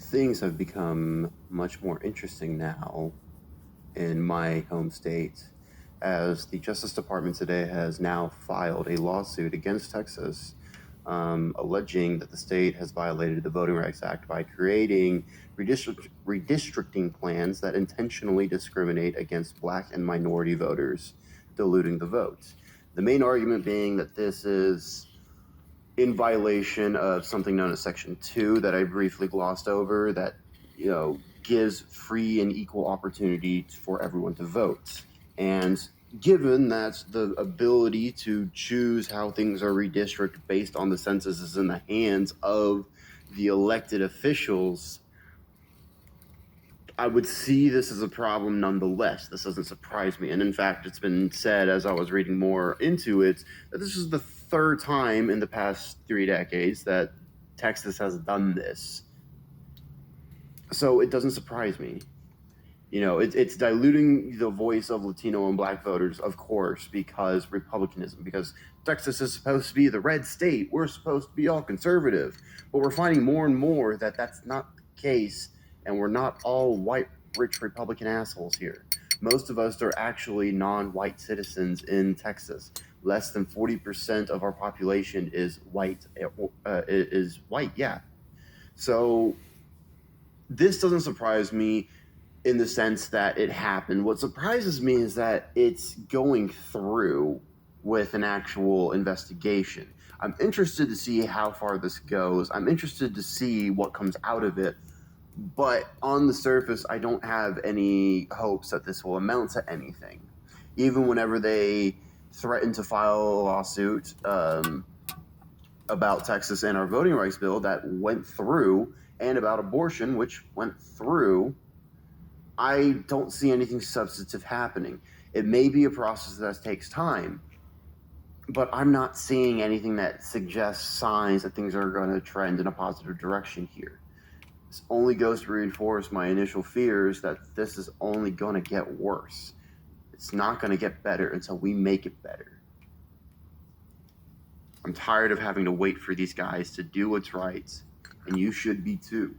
things have become much more interesting now in my home state, as the Justice Department today has now filed a lawsuit against Texas, alleging that the state has violated the Voting Rights Act by creating redistricting plans that intentionally discriminate against Black and minority voters, diluting the vote. The main argument being that this is in violation of something known as Section 2 that I briefly glossed over, that gives free and equal opportunity for everyone to vote. And given that the ability to choose how things are redistricted based on the census is in the hands of the elected officials, I would see this as a problem nonetheless. This doesn't surprise me. And in fact, it's been said as I was reading more into it that this is the third time in the past 3 decades that Texas has done this. So it doesn't surprise me. It's diluting the voice of Latino and Black voters, of course, because Republicanism, because Texas is supposed to be the red state. We're supposed to be all conservative. But we're finding more and more that that's not the case, and we're not all white, rich Republican assholes here. Most of us are actually non-white citizens in Texas. Less than 40% of our population is white. Yeah. So this doesn't surprise me in the sense that it happened. What surprises me is that it's going through with an actual investigation. I'm interested to see how far this goes. I'm interested to see what comes out of it. But on the surface, I don't have any hopes that this will amount to anything. Even whenever they threatened to file a lawsuit about Texas and our voting rights bill that went through, and about abortion, which went through, I don't see anything substantive happening. It may be a process that takes time, but I'm not seeing anything that suggests signs that things are going to trend in a positive direction here. This only goes to reinforce my initial fears that this is only going to get worse. It's not going to get better until we make it better. I'm tired of having to wait for these guys to do what's right, and you should be too.